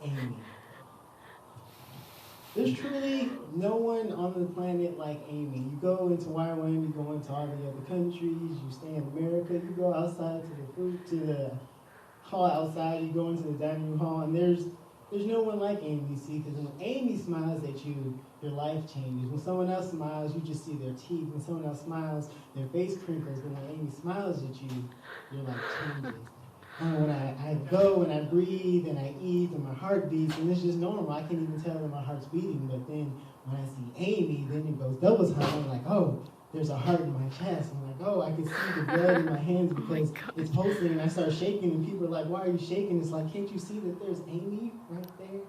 Amy. There's truly no one on the planet like Amy. You go into YWAM, you go into all the other countries, you stay in America, you go outside to the hall outside, you go into the dining room hall, and there's no one like Amy, see, because when Amy smiles at you, your life changes. When someone else smiles, you just see their teeth. When someone else smiles, their face crinkles. But when Amy smiles at you, your life changes. When I go and I breathe and I eat and my heart beats, and it's just normal. I can't even tell that my heart's beating. But then when I see Amy, then it goes double time. I'm like, oh, there's a heart in my chest. I'm like, oh, I can see the blood in my hands because it's pulsing. And I start shaking, and people are like, why are you shaking? It's like, can't you see that there's Amy right there?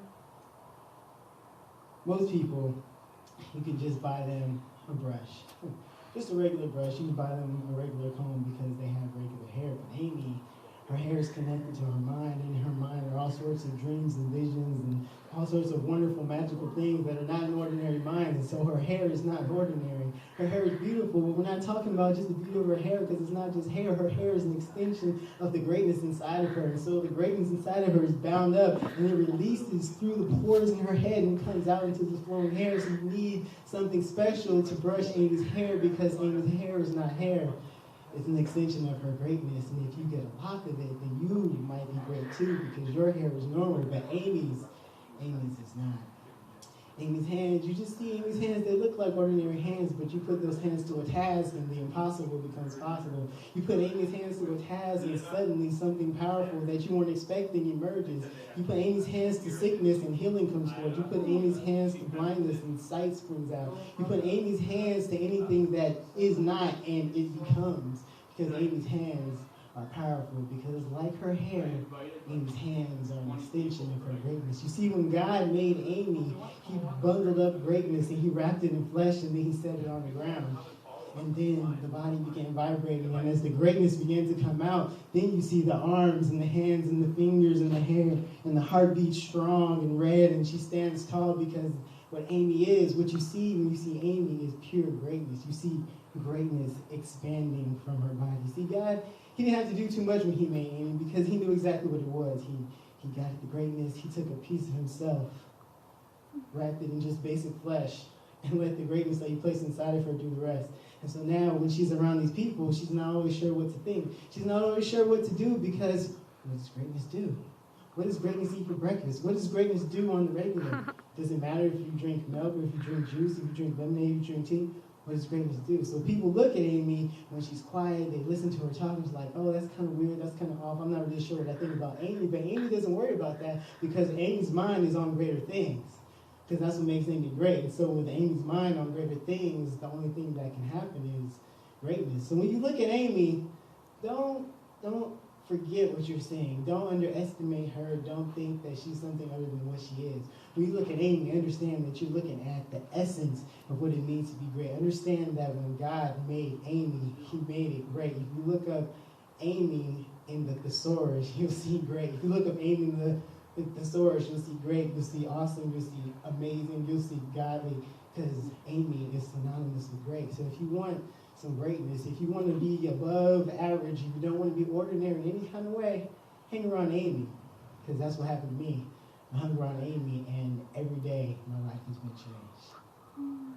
Most people, you can just buy them a brush. Just a regular brush. You can buy them a regular comb because they have regular hair. But Amy, her hair is connected to her mind, and in her mind are all sorts of dreams and visions and all sorts of wonderful, magical things that are not in ordinary minds. And so her hair is not ordinary. Her hair is beautiful, but we're not talking about just the beauty of her hair because it's not just hair. Her hair is an extension of the greatness inside of her. And so the greatness inside of her is bound up, and it releases through the pores in her head and comes out into the flowing hair. So you need something special to brush Amy's hair because Amy's hair is not hair. It's an extension of her greatness, and if you get a lock of it, then you might be great too, because your hair is normal, but Amy's is not. Amy's hands, you just see Amy's hands, they look like ordinary hands, but you put those hands to a task, and the impossible becomes possible. You put Amy's hands to a task, and suddenly something powerful that you weren't expecting emerges. You put Amy's hands to sickness, and healing comes forth. You put Amy's hands to blindness, and sight springs out. You put Amy's hands to anything that is not, and it becomes. Because Amy's hands are powerful, because like her hair, Amy's hands are an extension of her greatness. You see, when God made Amy, he bundled up greatness and he wrapped it in flesh and then he set it on the ground. And then the body began vibrating, and as the greatness began to come out, then you see the arms and the hands and the fingers and the hair and the heartbeat strong and red, and she stands tall because what Amy is, what you see when you see Amy is pure greatness. You see greatness expanding from her body. See, God, he didn't have to do too much when he made Amy because he knew exactly what it was. He got the greatness. He took a piece of himself, wrapped it in just basic flesh, and let the greatness that he placed inside of her do the rest. And so now when she's around these people, she's not always sure what to think. She's not always sure what to do because what does greatness do? What does greatness eat for breakfast? What does greatness do on the regular? Does it matter if you drink milk or if you drink juice, if you drink lemonade, if you drink tea? What does greatness do? So people look at Amy when she's quiet, they listen to her talk, and it's like, oh, that's kind of weird, that's kind of off. I'm not really sure what I think about Amy, but Amy doesn't worry about that because Amy's mind is on greater things. Because that's what makes Amy great. And so with Amy's mind on greater things, the only thing that can happen is greatness. So when you look at Amy, don't forget what you're saying. Don't underestimate her. Don't think that she's something other than what she is. When you look at Amy, understand that you're looking at the essence of what it means to be great. Understand that when God made Amy, he made it great. If you look up Amy in the thesaurus, you'll see great. If you look up Amy in the thesaurus, you'll see great, you'll see awesome, you'll see amazing, you'll see godly, because Amy is synonymous with great. So if you want some greatness, if you want to be above average, if you don't want to be ordinary in any kind of way, hang around Amy, because that's what happened to me. I hung around Amy, and every day my life has been changed.